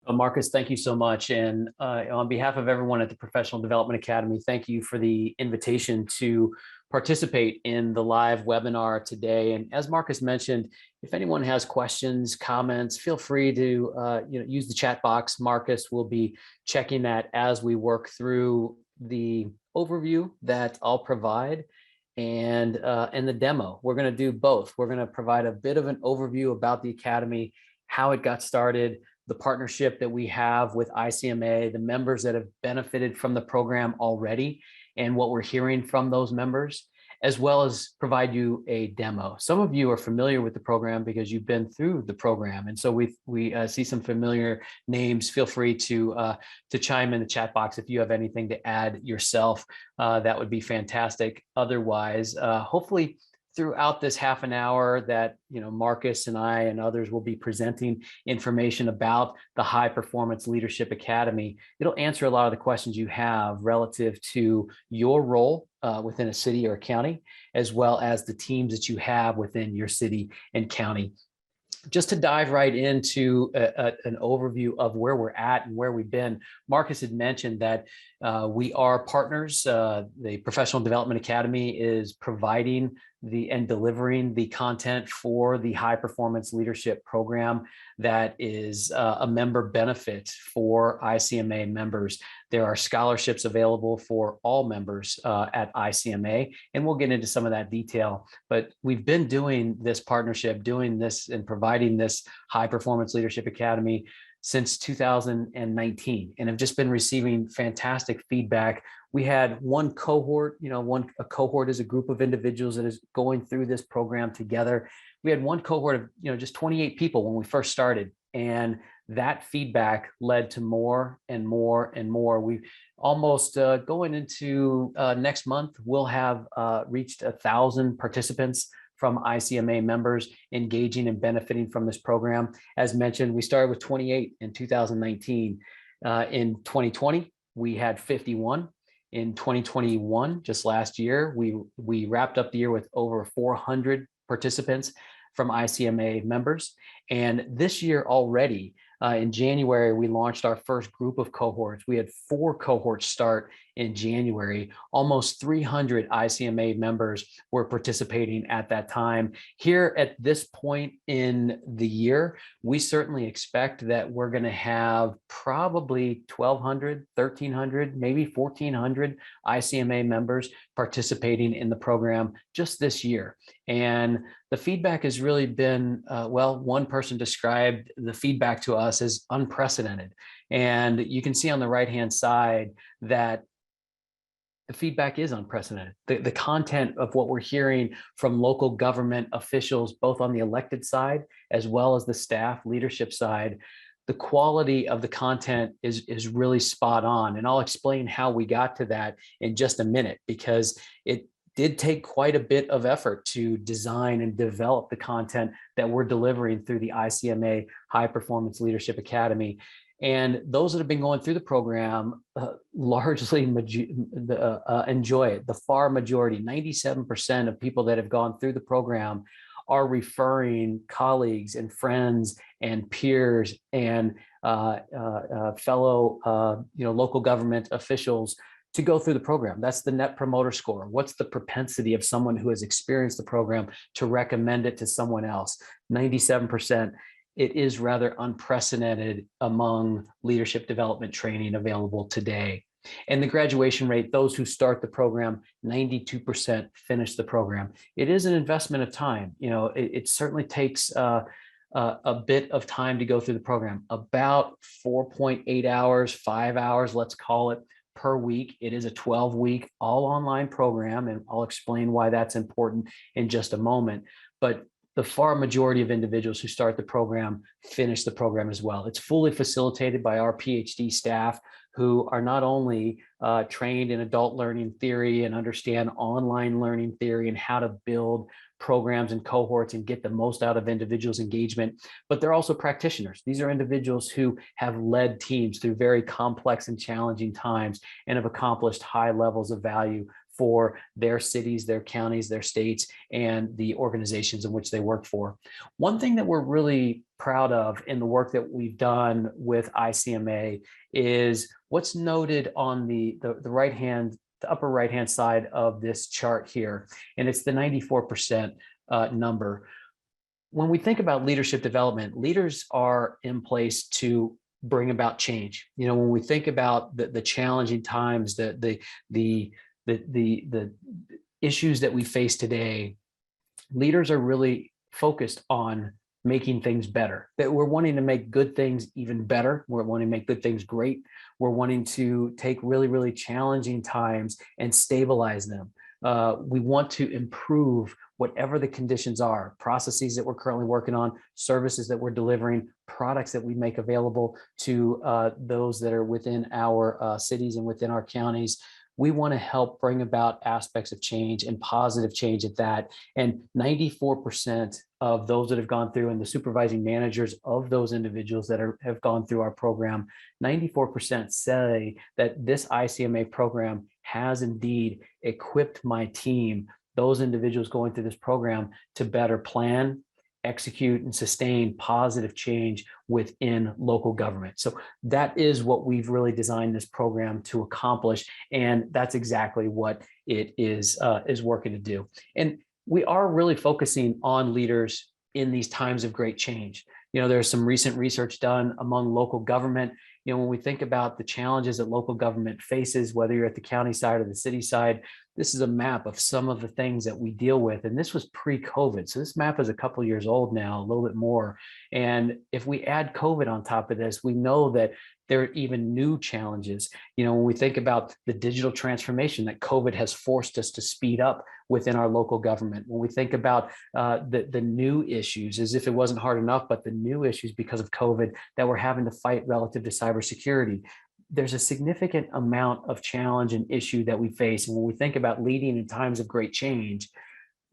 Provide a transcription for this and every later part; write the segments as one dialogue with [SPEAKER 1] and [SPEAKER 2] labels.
[SPEAKER 1] Marcus, thank you so much. And on behalf of everyone at the Professional Development Academy, thank you for the invitation to participate in the live webinar today. And as Marcus mentioned, if anyone has questions, comments, feel free to use the chat box. Marcus will be checking that as we work through the overview that I'll provide and the demo. We're going to do both. We're going to provide a bit of an overview about the Academy, how it got started, the partnership that we have with ICMA, the members that have benefited from the program already, and what we're hearing from those members, as well as provide you a demo. Some of you are familiar with the program because you've been through the program. And so we see some familiar names. Feel free to chime in the chat box if you have anything to add yourself. That would be fantastic. Otherwise, hopefully, throughout this half an hour that Marcus and I and others will be presenting information about the High Performance Leadership Academy. It'll answer a lot of the questions you have relative to your role within a city or a county, as well as the teams that you have within your city and county. Just to dive right into an overview of where we're at and where we've been, Marcus had mentioned that we are partners. The Professional Development Academy is providing and delivering the content for the High Performance Leadership Program that is a member benefit for ICMA members. There are scholarships available for all members at ICMA, and we'll get into some of that detail. But we've been doing this partnership, doing this and providing this High Performance Leadership Academy since 2019, and have just been receiving fantastic feedback. We had one cohort, a cohort is a group of individuals that is going through this program together. We had one cohort of, just 28 people when we first started, and that feedback led to more and more and more. We almost going into next month, we'll have reached 1,000 participants from ICMA members engaging and benefiting from this program. As mentioned, we started with 28 in 2019. In 2020, we had 51. In 2021, just last year, we wrapped up the year with over 400 participants from ICMA members. And this year already, in January, we launched our first group of cohorts. We had 4 cohorts start in January. Almost 300 ICMA members were participating at that time. Here at this point in the year, we certainly expect that we're going to have probably 1,200, 1,300, maybe 1,400 ICMA members participating in the program just this year. And the feedback has really been, one person described the feedback to us as unprecedented. And you can see on the right-hand side that the feedback is unprecedented. The content of what we're hearing from local government officials, both on the elected side, as well as the staff leadership side, the quality of the content is really spot on. And I'll explain how we got to that in just a minute, because it did take quite a bit of effort to design and develop the content that we're delivering through the ICMA High Performance Leadership Academy. And those that have been going through the program largely enjoy it. The far majority, 97% of people that have gone through the program are referring colleagues and friends and peers and fellow local government officials to go through the program. That's the Net Promoter Score. What's the propensity of someone who has experienced the program to recommend it to someone else? 97%. It is rather unprecedented among leadership development training available today. And the graduation rate, those who start the program, 92% finish the program. It is an investment of time. It certainly takes a bit of time to go through the program, about 4.8 hours, 5 hours, let's call it, per week. It is a 12-week all online program, and I'll explain why that's important in just a moment. But the far majority of individuals who start the program finish the program as well. It's fully facilitated by our PhD staff, who are not only trained in adult learning theory and understand online learning theory and how to build programs and cohorts and get the most out of individuals' engagement, but they're also practitioners. These are individuals who have led teams through very complex and challenging times and have accomplished high levels of value for their cities, their counties, their states, and the organizations in which they work for. One thing that we're really proud of in the work that we've done with ICMA is what's noted on the right hand, the upper right hand side of this chart here, and it's the 94% number. When we think about leadership development, leaders are in place to bring about change. You know, when we think about the challenging times, the issues that we face today, leaders are really focused on making things better. That we're wanting to make good things even better. We're wanting to make good things great. We're wanting to take really, really challenging times and stabilize them. We want to improve whatever the conditions are, processes that we're currently working on, services that we're delivering, products that we make available to those that are within our cities and within our counties. We want to help bring about aspects of change and positive change at that. And 94% of those that have gone through, and the supervising managers of those individuals that have gone through our program, 94% say that this ICMA program has indeed equipped my team, those individuals going through this program, to better plan, execute, and sustain positive change within local government. So that is what we've really designed this program to accomplish, and that's exactly what it is working to do. And we are really focusing on leaders in these times of great change. You know, there's some recent research done among local government. You know, when we think about the challenges that local government faces, whether you're at the county side or the city side, this is a map of some of the things that we deal with. And this was pre-COVID. So this map is a couple of years old now, a little bit more. And if we add COVID on top of this, we know that there are even new challenges. You know, when we think about the digital transformation that COVID has forced us to speed up within our local government, when we think about the new issues, as if it wasn't hard enough, but the new issues because of COVID that we're having to fight relative to cybersecurity, there's a significant amount of challenge and issue that we face. And when we think about leading in times of great change,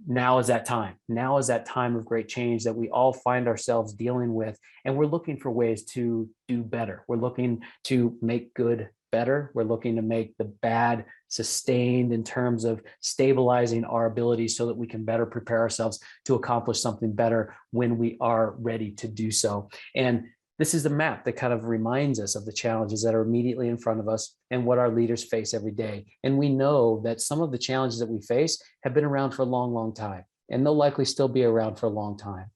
[SPEAKER 1] now is that time. Now is that time of great change that we all find ourselves dealing with. And we're looking for ways to do better. We're looking to make good better. We're looking to make the bad sustained in terms of stabilizing our abilities so that we can better prepare ourselves to accomplish something better when we are ready to do so. And this is a map that kind of reminds us of the challenges that are immediately in front of us and what our leaders face every day. And we know that some of the challenges that we face have been around for a long, long time, and they'll likely still be around for a long time.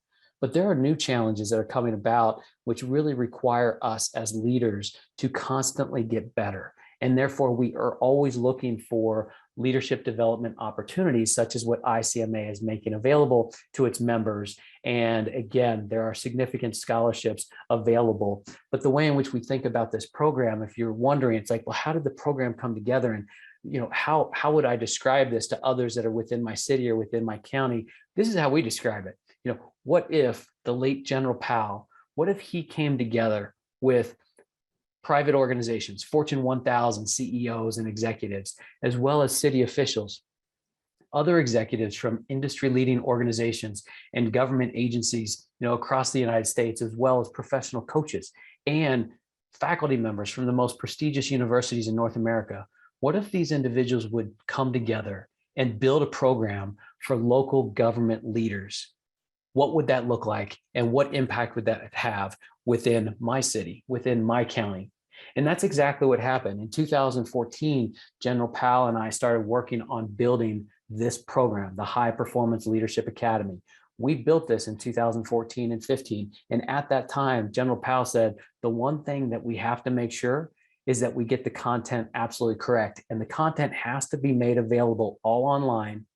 [SPEAKER 1] But there are new challenges that are coming about, which really require us as leaders to constantly get better. And therefore, we are always looking for leadership development opportunities, such as what ICMA is making available to its members. And again, there are significant scholarships available. But the way in which we think about this program, if you're wondering, it's like, well, how did the program come together? And you know, how would I describe this to others that are within my city or within my county? This is how we describe it. You know, what if the late General Powell, what if he came together with private organizations, Fortune 1000 CEOs and executives, as well as city officials, other executives from industry-leading organizations and government agencies, you know, across the United States, as well as professional coaches and faculty members from the most prestigious universities in North America. What if these individuals would come together and build a program for local government leaders? What would that look like? And what impact would that have within my city, within my county? And that's exactly what happened. In 2014, General Powell and I started working on building this program, the High Performance Leadership Academy. We built this in 2014 and 15. And at that time, General Powell said, the one thing that we have to make sure is that we get the content absolutely correct. And the content has to be made available all online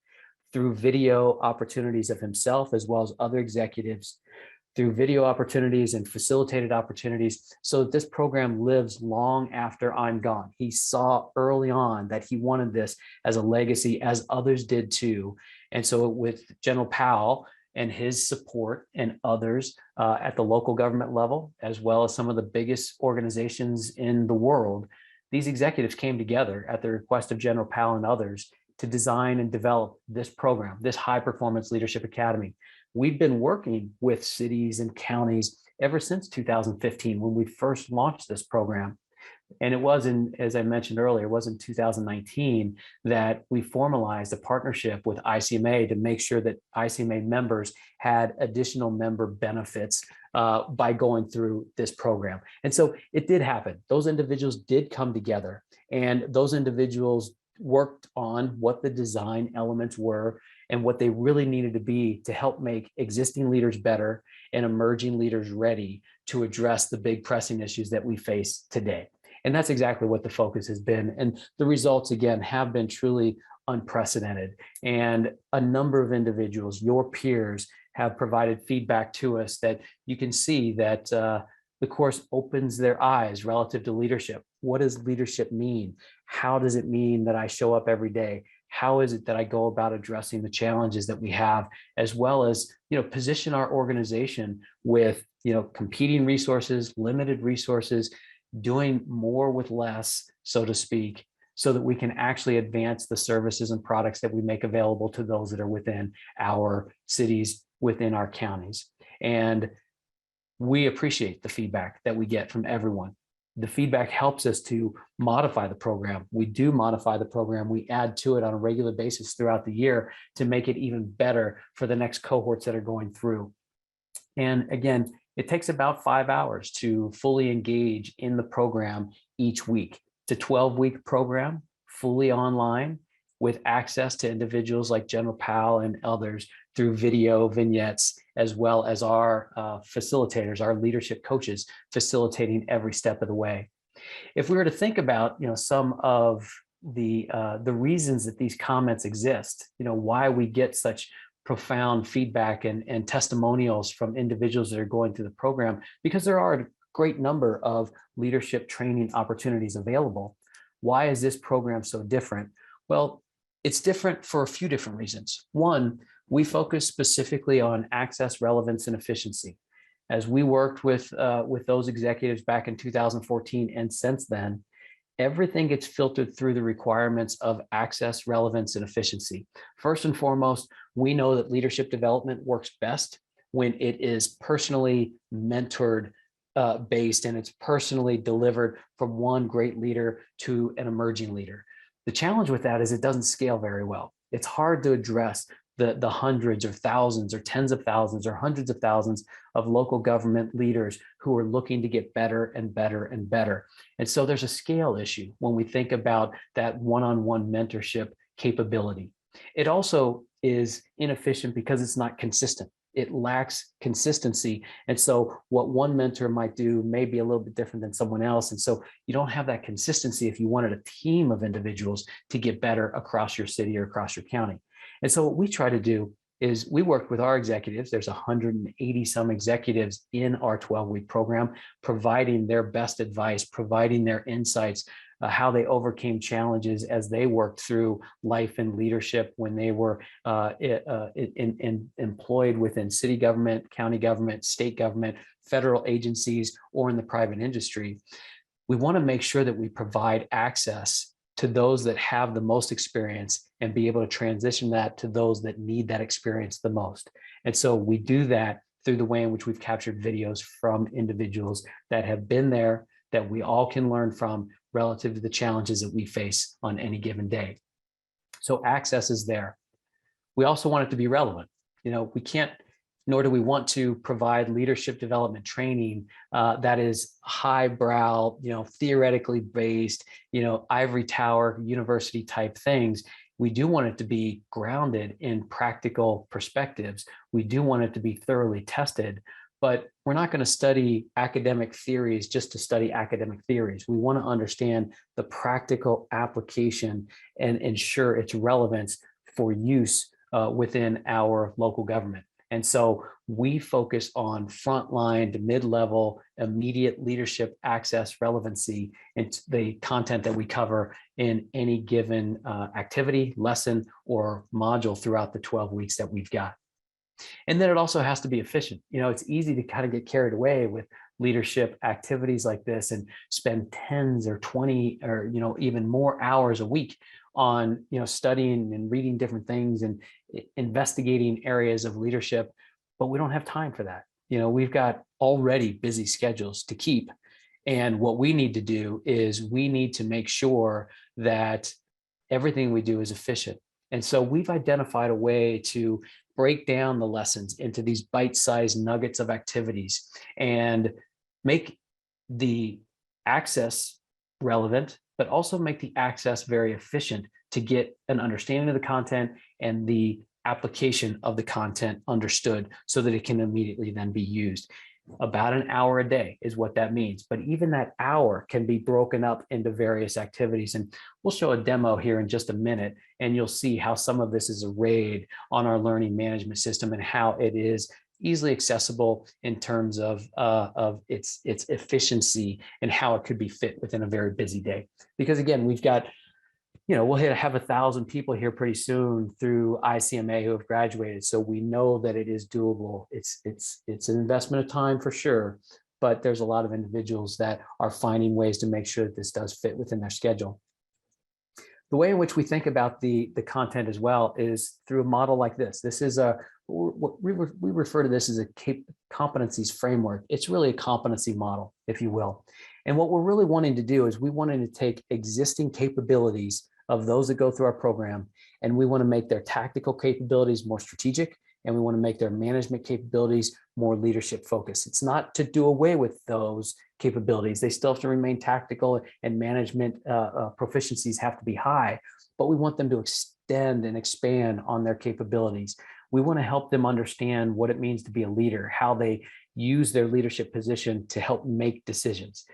[SPEAKER 1] through video opportunities of himself, as well as other executives, through video opportunities and facilitated opportunities, so that this program lives long after I'm gone. He saw early on that he wanted this as a legacy, as others did too. And so with General Powell and his support and others at the local government level, as well as some of the biggest organizations in the world, these executives came together at the request of General Powell and others to design and develop this program, this High Performance Leadership Academy. We've been working with cities and counties ever since 2015 when we first launched this program. And it wasn't, as I mentioned earlier, it was in 2019 that we formalized a partnership with ICMA to make sure that ICMA members had additional member benefits by going through this program. And so it did happen. Those individuals did come together, and those individuals worked on what the design elements were and what they really needed to be to help make existing leaders better and emerging leaders ready to address the big pressing issues that we face today. And that's exactly what the focus has been. And the results, again, have been truly unprecedented. And a number of individuals, your peers, have provided feedback to us that you can see that the course opens their eyes relative to leadership. What does leadership mean? How does it mean that I show up every day? How is it that I go about addressing the challenges that we have, as well as, position our organization with, competing resources, limited resources, doing more with less, so to speak, so that we can actually advance the services and products that we make available to those that are within our cities, within our counties. And we appreciate the feedback that we get from everyone. The feedback helps us to modify the program. We do modify the program. We add to it on a regular basis throughout the year to make it even better for the next cohorts that are going through. And again, it takes about 5 hours to fully engage in the program each week. It's a 12-week program, fully online, with access to individuals like General Powell and others through video vignettes, as well as our facilitators, our leadership coaches, facilitating every step of the way. If we were to think about, some of the reasons that these comments exist, why we get such profound feedback and testimonials from individuals that are going through the program, because there are a great number of leadership training opportunities available. Why is this program so different? Well, it's different for a few different reasons. One, we focus specifically on access, relevance, and efficiency. As we worked with those executives back in 2014 and since then, everything gets filtered through the requirements of access, relevance, and efficiency. First and foremost, we know that leadership development works best when it is personally mentored based, and it's personally delivered from one great leader to an emerging leader. The challenge with that is it doesn't scale very well. It's hard to address the hundreds or thousands or tens of thousands or hundreds of thousands of local government leaders who are looking to get better and better and better. And so there's a scale issue when we think about that one-on-one mentorship capability. It also is inefficient because it's not consistent. It lacks consistency. And so what one mentor might do may be a little bit different than someone else. And so you don't have that consistency if you wanted a team of individuals to get better across your city or across your county. And so what we try to do is we work with our executives. There's 180 some executives in our 12-week program, providing their best advice, providing their insights, how they overcame challenges as they worked through life and leadership when they were employed within city government, county government, state government, federal agencies, or in the private industry. We want to make sure that we provide access to those that have the most experience and be able to transition that to those that need that experience the most. And so we do that through the way in which we've captured videos from individuals that have been there, that we all can learn from relative to the challenges that we face on any given day. So access is there. We also want it to be relevant. We can't, nor do we want to provide leadership development training that is highbrow, theoretically based, ivory tower university type things. We do want it to be grounded in practical perspectives. We do want it to be thoroughly tested, but we're not going to study academic theories just to study academic theories. We want to understand the practical application and ensure its relevance for use within our local government. And so we focus on frontline to mid-level, immediate leadership access relevancy and the content that we cover in any given activity, lesson, or module throughout the 12 weeks that we've got. And then it also has to be efficient. It's easy to kind of get carried away with leadership activities like this and spend 10 or 20 or even more hours a week on studying and reading different things and investigating areas of leadership, but we don't have time for that. We've got already busy schedules to keep, And what we need to do is we need to make sure that everything we do is efficient. And so we've identified a way to break down the lessons into these bite-sized nuggets of activities and make the access relevant, but also make the access very efficient to get an understanding of the content and the application of the content understood so that it can immediately then be used. About an hour a day is what that means. But even that hour can be broken up into various activities. And we'll show a demo here in just a minute, and you'll see how some of this is arrayed on our learning management system and how it is easily accessible in terms of its efficiency and how it could be fit within a very busy day. Because again, we've got, we'll have 1,000 people here pretty soon through ICMA who have graduated. So we know that it is doable. It's an investment of time for sure, but there's a lot of individuals that are finding ways to make sure that this does fit within their schedule. The way in which we think about the content as well is through a model like this. This is what we refer to this as a competencies framework. It's really a competency model, if you will. And what we're really wanting to do is we wanted to take existing capabilities of those that go through our program, and we want to make their tactical capabilities more strategic, and we want to make their management capabilities more leadership focused. It's not to do away with those capabilities. They still have to remain tactical, and management proficiencies have to be high, but we want them to extend and expand on their capabilities. We want to help them understand what it means to be a leader, how they use their leadership position to help make decisions,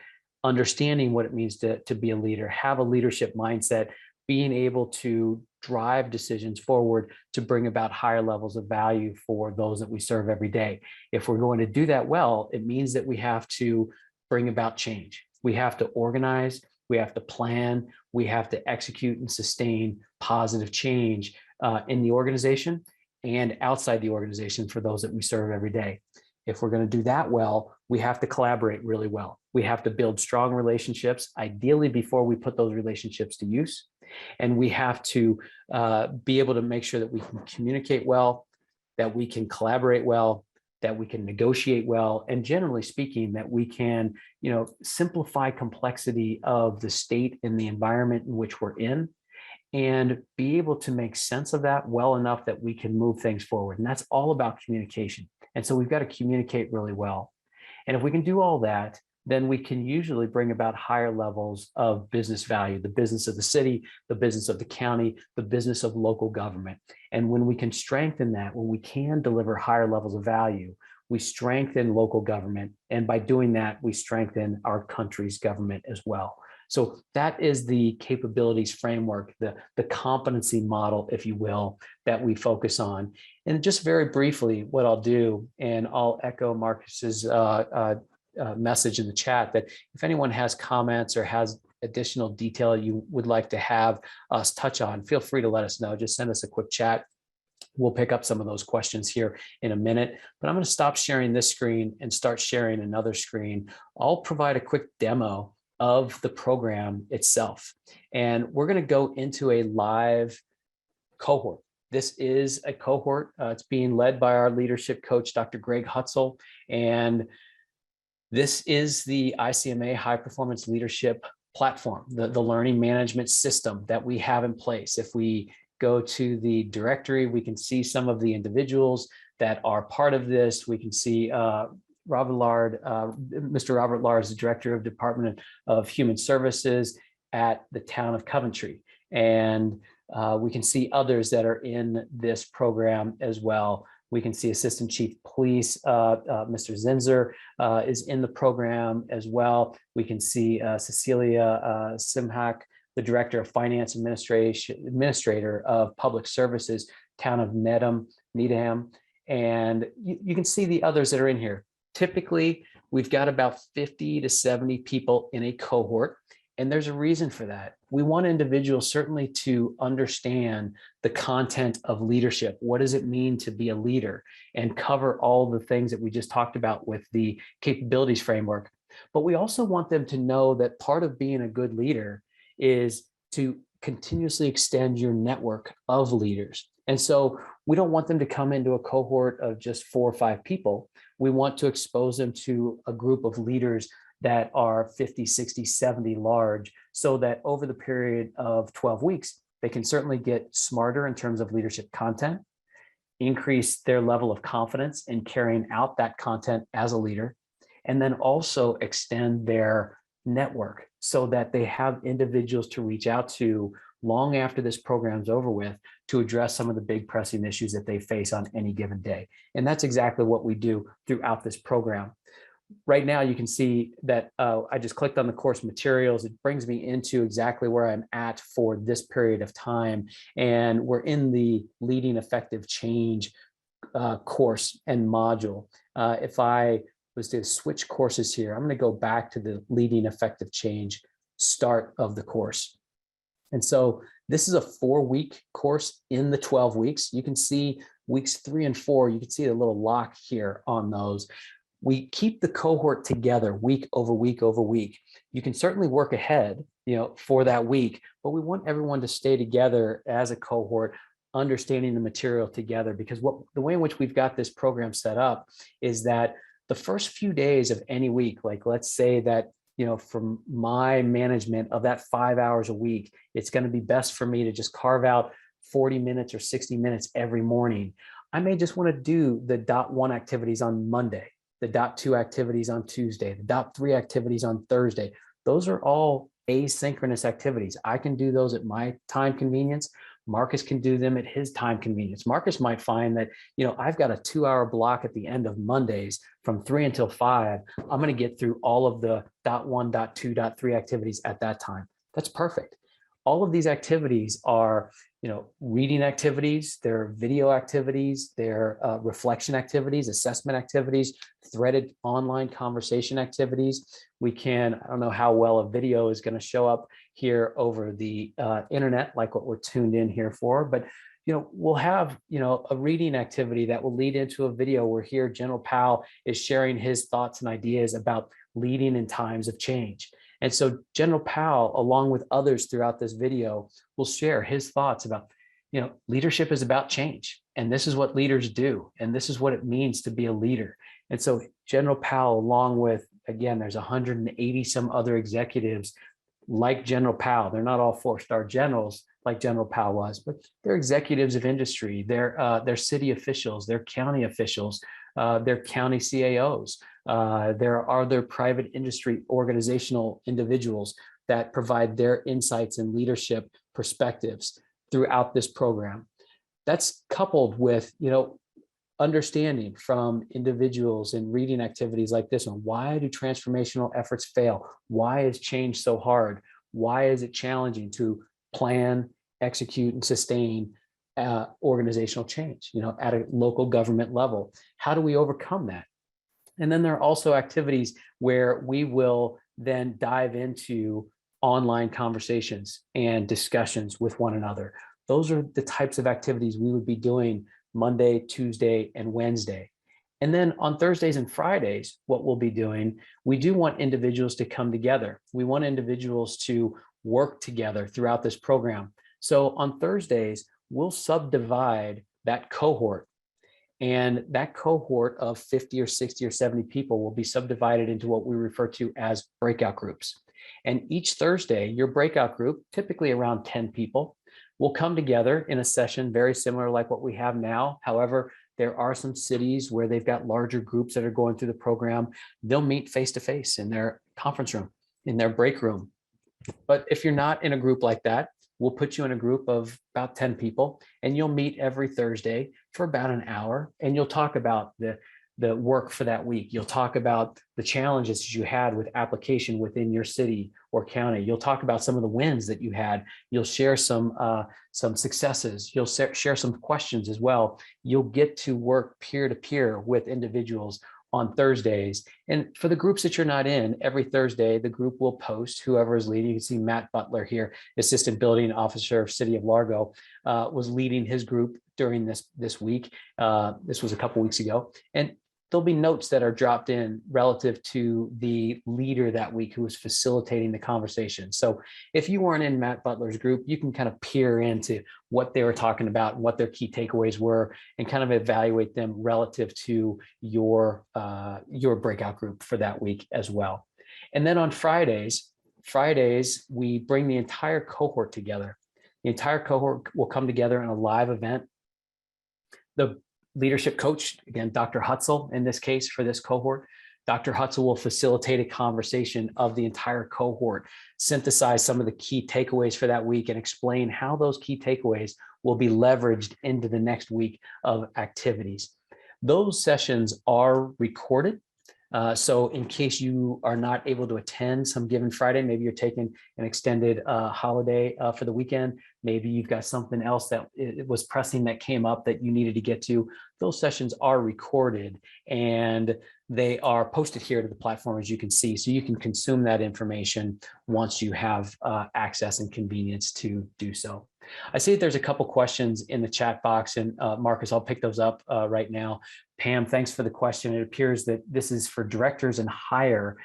[SPEAKER 1] understanding what it means to be a leader, have a leadership mindset, being able to drive decisions forward to bring about higher levels of value for those that we serve every day. If we're going to do that well, it means that we have to bring about change. We have to organize, we have to plan, we have to execute and sustain positive change in the organization and outside the organization for those that we serve every day. If we're going to do that well, we have to collaborate really well. We have to build strong relationships, ideally before we put those relationships to use. And we have to be able to make sure that we can communicate well, that we can collaborate well, that we can negotiate well, and generally speaking, that we can, simplify complexity of the state and the environment in which we're in, and be able to make sense of that well enough that we can move things forward. And that's all about communication. And so we've got to communicate really well. And if we can do all that, then we can usually bring about higher levels of business value, the business of the city, the business of the county, the business of local government. And when we can strengthen that, when we can deliver higher levels of value, we strengthen local government. And by doing that, we strengthen our country's government as well. So that is the capabilities framework, the competency model, if you will, that we focus on. And just very briefly, what I'll do, and I'll echo Marcus's message in the chat, that if anyone has comments or has additional detail you would like to have us touch on, feel free to let us know. Just send us a quick chat. We'll pick up some of those questions here in a minute, but I'm going to stop sharing this screen and start sharing another screen. I'll provide a quick demo of the program itself, and we're going to go into a live cohort. This is a cohort. It's being led by our leadership coach, Dr. Greg Hutzel, and this is the ICMA High Performance Leadership Platform, the learning management system that we have in place. If we go to the directory, we can see some of the individuals that are part of this. We can see Robert Lard, Mr. Robert Lard is the Director of Department of Human Services at the town of Coventry. And we can see others that are in this program as well. We can see Assistant Chief Police, Mr. Zinzer is in the program as well. We can see Cecilia Simhak, the Director of Finance Administrator of Public Services, town of Needham. And you can see the others that are in here. Typically, we've got about 50 to 70 people in a cohort, and there's a reason for that. We want individuals certainly to understand the content of leadership. What does it mean to be a leader, and cover all the things that we just talked about with the capabilities framework. But we also want them to know that part of being a good leader is to continuously extend your network of leaders. And so we don't want them to come into a cohort of just 4 or 5 people. We want to expose them to a group of leaders that are 50, 60, 70 large, so that over the period of 12 weeks, they can certainly get smarter in terms of leadership content, increase their level of confidence in carrying out that content as a leader, and then also extend their network so that they have individuals to reach out to long after this program's over with to address some of the big pressing issues that they face on any given day. And that's exactly what we do throughout this program. Right now, you can see that I just clicked on the course materials. It brings me into exactly where I'm at for this period of time. And we're in the Leading Effective Change course and module. If I was to switch courses here, I'm going to go back to the Leading Effective Change start of the course. And so this is a 4-week course in the 12 weeks. You can see weeks 3 and 4, you can see a little lock here on those. We keep the cohort together week over week over week. You can certainly work ahead, for that week, but we want everyone to stay together as a cohort, understanding the material together, because the way in which we've got this program set up is that the first few days of any week, like let's say that, from my management of that 5 hours a week, it's going to be best for me to just carve out 40 minutes or 60 minutes every morning. I may just want to do the .1 activities on Monday, the .2 activities on Tuesday, the .3 activities on Thursday. Those are all asynchronous activities. I can do those at my time convenience. Marcus can do them at his time convenience. Marcus might find that, I've got a 2-hour block at the end of Mondays from 3 until 5. I'm going to get through all of the .1, .2, .3 activities at that time. That's perfect. All of these activities are, reading activities, they're video activities, they're reflection activities, assessment activities, threaded online conversation activities. We can, I don't know how well a video is going to show up here over the internet, like what we're tuned in here for, but we'll have, a reading activity that will lead into a video where here General Powell is sharing his thoughts and ideas about leading in times of change. And so General Powell, along with others throughout this video, will share his thoughts about, leadership is about change. And this is what leaders do. And this is what it means to be a leader. And so General Powell, along with, again, there's 180 some other executives like General Powell. They're not all 4-star generals like General Powell was, but they're executives of industry. They're city officials, they're county officials, they're county CAOs. There are other private industry organizational individuals that provide their insights and leadership perspectives throughout this program. That's coupled with, understanding from individuals in reading activities like this one. Why do transformational efforts fail? Why is change so hard? Why is it challenging to plan, execute, and sustain organizational change, at a local government level? How do we overcome that? And then there are also activities where we will then dive into online conversations and discussions with one another. Those are the types of activities we would be doing Monday, Tuesday, and Wednesday. And then on Thursdays and Fridays, what we'll be doing, we do want individuals to come together. We want individuals to work together throughout this program. So on Thursdays, we'll subdivide that cohort. And that cohort of 50 or 60 or 70 people will be subdivided into what we refer to as breakout groups. And each Thursday, your breakout group, typically around 10 people, will come together in a session very similar like what we have now. However, there are some cities where they've got larger groups that are going through the program. They'll meet face-to-face in their conference room, in their break room. But if you're not in a group like that, we'll put you in a group of about 10 people, and you'll meet every Thursday for about an hour, and you'll talk about the work for that week. You'll talk about the challenges you had with application within your city or county. You'll talk about some of the wins that you had. You'll share some successes. You'll share some questions as well. You'll get to work peer-to-peer with individuals on Thursdays. And for the groups that you're not in, every Thursday, the group will post whoever is leading. You can see Matt Butler here, Assistant Building Officer of City of Largo, was leading his group during this week. This was a couple weeks ago. And there'll be notes that are dropped in relative to the leader that week who was facilitating the conversation. So if you weren't in Matt Butler's group, you can kind of peer into what they were talking about and what their key takeaways were and kind of evaluate them relative to your breakout group for that week as well. And then on Fridays, we bring the entire cohort together. The entire cohort will come together in a live event. The leadership coach, again, Dr. Hutzel in this case for this cohort, Dr. Hutzel will facilitate a conversation of the entire cohort, synthesize some of the key takeaways for that week, and explain how those key takeaways will be leveraged into the next week of activities. Those sessions are recorded. So in case you are not able to attend some given Friday, maybe you're taking an extended holiday for the weekend, maybe you've got something else that it was pressing that came up that you needed to get to, those sessions are recorded and they are posted here to the platform, as you can see. So you can consume that information once you have access and convenience to do so. I see there's a couple questions in the chat box, and Marcus, I'll pick those up right now. Pam, thanks for the question. It appears that this is for directors and higher.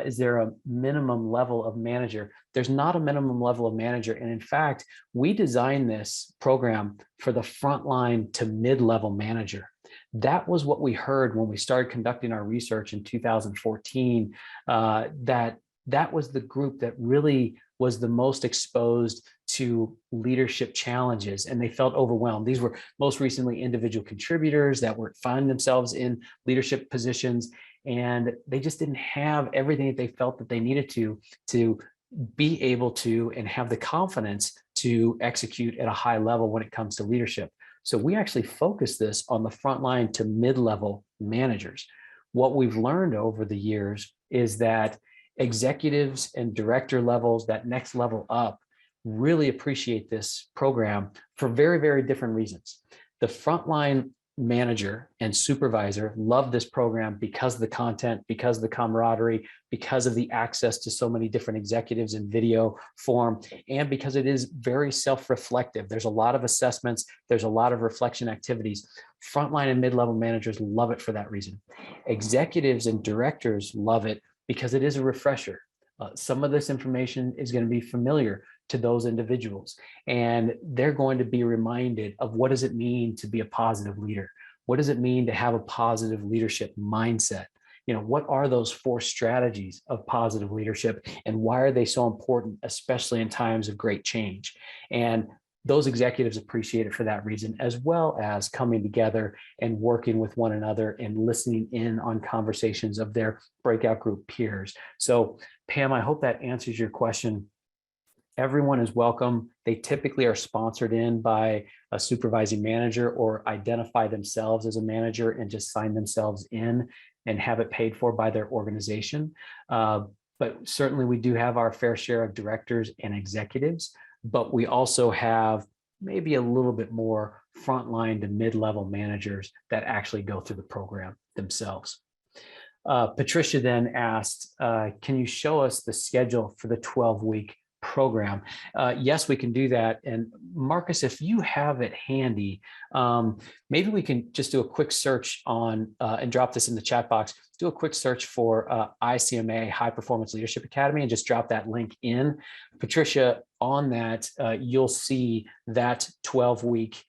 [SPEAKER 1] Is there a minimum level of manager? There's not a minimum level of manager. And in fact, we designed this program for the frontline to mid-level manager. That was what we heard when we started conducting our research in 2014, that was the group that really was the most exposed to leadership challenges, and they felt overwhelmed. These were most recently individual contributors that were finding themselves in leadership positions, and they just didn't have everything that they felt that they needed to be able to and have the confidence to execute at a high level when it comes to leadership. So we actually focus this on the frontline to mid-level managers. What we've learned over the years is that executives and director levels, that next level up, really appreciate this program for very, very different reasons. The frontline manager and supervisor love this program because of the content, because of the camaraderie, because of the access to so many different executives in video form, and because it is very self-reflective. There's a lot of assessments, there's a lot of reflection activities. Frontline and mid-level managers love it for that reason. Executives and directors love it because it is a refresher. Some of this information is going to be familiar to those individuals, and they're going to be reminded of what does it mean to be a positive leader? What does it mean to have a positive leadership mindset? You know, what are those 4 strategies of positive leadership, and why are they so important, especially in times of great change? And those executives appreciate it for that reason, as well as coming together and working with one another and listening in on conversations of their breakout group peers. So Pam, I hope that answers your question. Everyone is welcome. They typically are sponsored in by a supervising manager or identify themselves as a manager and just sign themselves in and have it paid for by their organization. But certainly we do have our fair share of directors and executives, but we also have maybe a little bit more frontline to mid-level managers that actually go through the program themselves. Patricia then asked, can you show us the schedule for the 12-week program? Yes, we can do that. And Marcus, if you have it handy, maybe we can just do a quick search on, and drop this in the chat box, do a quick search for ICMA High Performance Leadership Academy and just drop that link in. Patricia, on that, you'll see that 12-week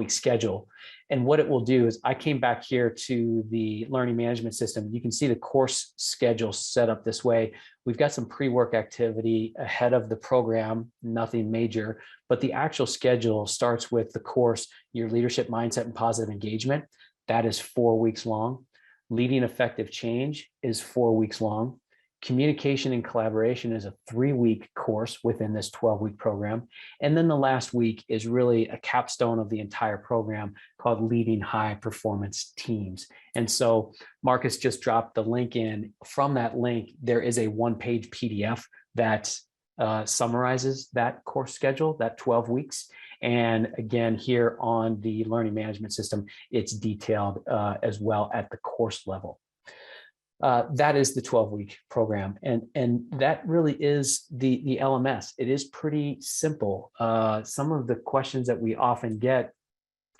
[SPEAKER 1] schedule. And what it will do is I came back here to the learning management system. You can see the course schedule set up this way. We've got some pre-work activity ahead of the program, nothing major, but the actual schedule starts with the course, Your Leadership Mindset and Positive Engagement. That is 4 weeks long. Leading Effective Change is 4 weeks long. Communication and Collaboration is a 3-week course within this 12-week program. And then the last week is really a capstone of the entire program called Leading High Performance Teams. And so Marcus just dropped the link in. From that link, there is a 1-page PDF that summarizes that course schedule, that 12 weeks. And again, here on the learning management system, it's detailed as well at the course level. That is the 12-week program. And that really is the LMS. It is pretty simple. Some of the questions that we often get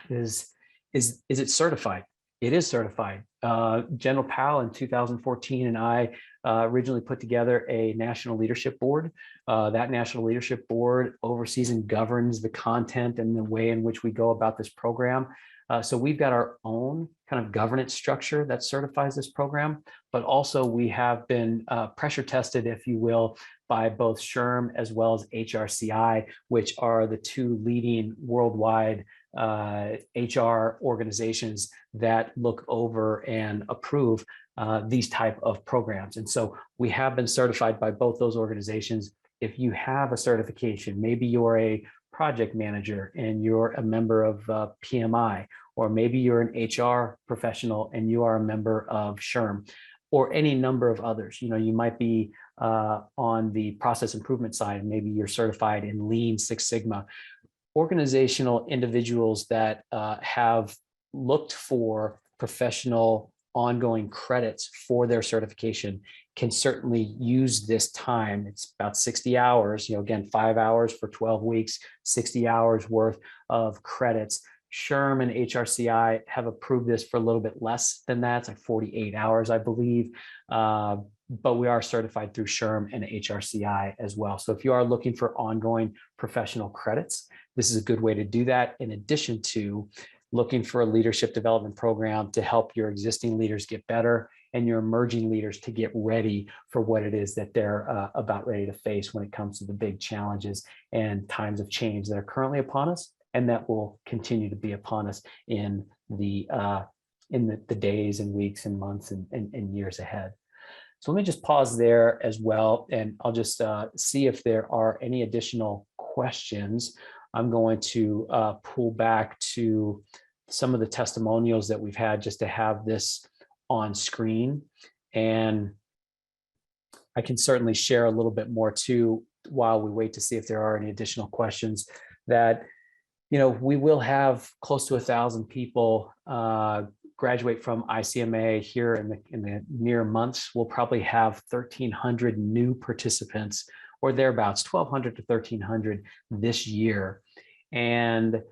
[SPEAKER 1] is it certified? It is certified. General Powell in 2014 and I originally put together a national leadership board. That national leadership board oversees and governs the content and the way in which we go about this program. So we've got our own kind of governance structure that certifies this program, but also we have been pressure tested, if you will, by both SHRM as well as HRCI, which are the two leading worldwide HR organizations that look over and approve these type of programs. And so we have been certified by both those organizations. If you have a certification, maybe you're a project manager and you're a member of PMI, or maybe you're an HR professional and you are a member of SHRM, or any number of others. You know, you might be on the process improvement side, maybe you're certified in Lean Six Sigma. Organizational individuals that have looked for professional ongoing credits for their certification can certainly use this time. It's about 60 hours, you know, again, 5 hours for 12 weeks, 60 hours worth of credits. SHRM and HRCI have approved this for a little bit less than that. It's like 48 hours, I believe. But we are certified through SHRM and HRCI as well. So if you are looking for ongoing professional credits, this is a good way to do that, in addition to looking for a leadership development program to help your existing leaders get better and your emerging leaders to get ready for what it is that they're about ready to face when it comes to the big challenges and times of change that are currently upon us and that will continue to be upon us in the days and weeks and months and years ahead. So let me just pause there as well, and I'll just see if there are any additional questions. I'm going to pull back to some of the testimonials that we've had just to have this on screen. And I can certainly share a little bit more too while we wait to see if there are any additional questions. That, you know, we will have close to 1,000 people graduate from ICMA here in the near months. We'll probably have 1,300 new participants or thereabouts, 1,200 to 1,300 this year. And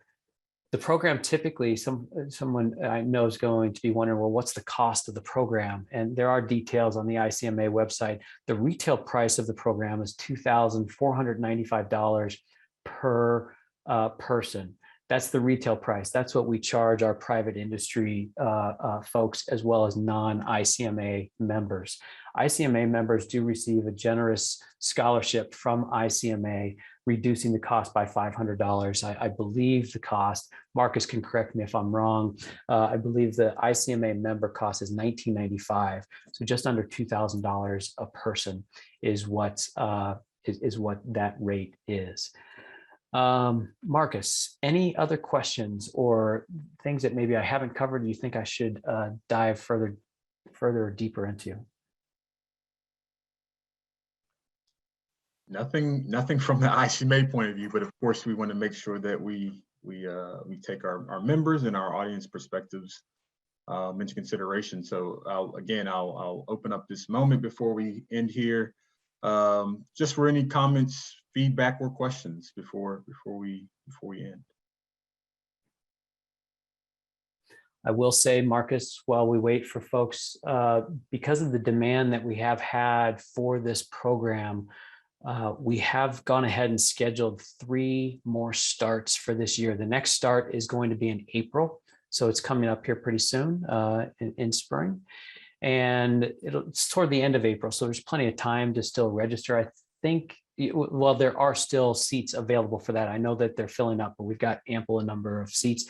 [SPEAKER 1] the program typically, someone I know is going to be wondering, well, what's the cost of the program? And there are details on the ICMA website. The retail price of the program is $2,495 per person. That's the retail price. That's what we charge our private industry folks as well as non-ICMA members. ICMA members do receive a generous scholarship from ICMA, reducing the cost by $500. I believe the cost, Marcus can correct me if I'm wrong, I believe the ICMA member cost is $1,995. So just under $2,000 a person is what that rate is. Marcus, any other questions or things that maybe I haven't covered you think I should dive further deeper into?
[SPEAKER 2] Nothing from the ICMA point of view, but of course we want to make sure that we take our members and our audience perspectives into consideration. So I'll open up this moment before we end here, just for any comments, feedback, or questions before we end.
[SPEAKER 1] I will say, Marcus, while we wait for folks, because of the demand that we have had for this program, we have gone ahead and scheduled 3 more starts for this year. The next start is going to be in April, so it's coming up here pretty soon in spring. And it's toward the end of April, so there's plenty of time to still register. I think, well, there are still seats available for that. I know that they're filling up, but we've got ample a number of seats.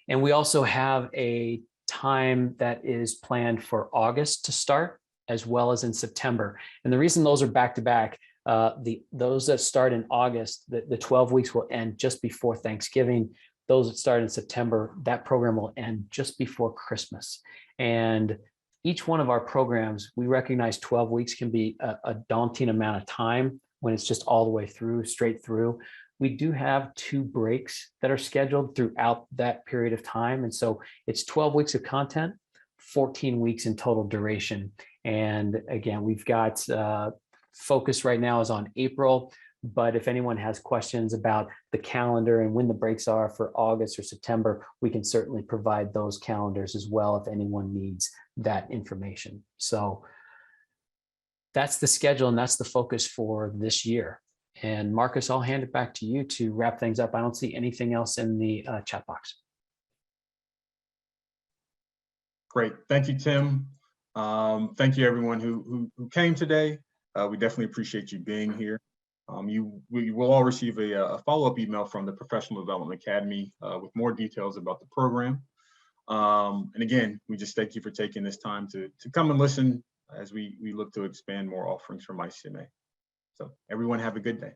[SPEAKER 1] And we also have a time that is planned for August to start, as well as in September. And the reason those are back to back, those that start in August, the 12 weeks will end just before Thanksgiving. Those that start in September, that program will end just before Christmas. And each one of our programs, we recognize 12 weeks can be a daunting amount of time when it's just all the way through, straight through. We do have 2 breaks that are scheduled throughout that period of time. And so it's 12 weeks of content, 14 weeks in total duration. And again, we've got focus right now is on April, but if anyone has questions about the calendar and when the breaks are for August or September, we can certainly provide those calendars as well if anyone needs that information. So that's the schedule and that's the focus for this year. And Marcus, I'll hand it back to you to wrap things up. I don't see anything else in the chat box.
[SPEAKER 2] Great. Thank you, Tim. Thank you, everyone who came today. We definitely appreciate you being here. We will all receive a follow-up email from the Professional Development Academy with more details about the program. And again, we just thank you for taking this time to come and listen as we look to expand more offerings from ICMA. So everyone have a good day.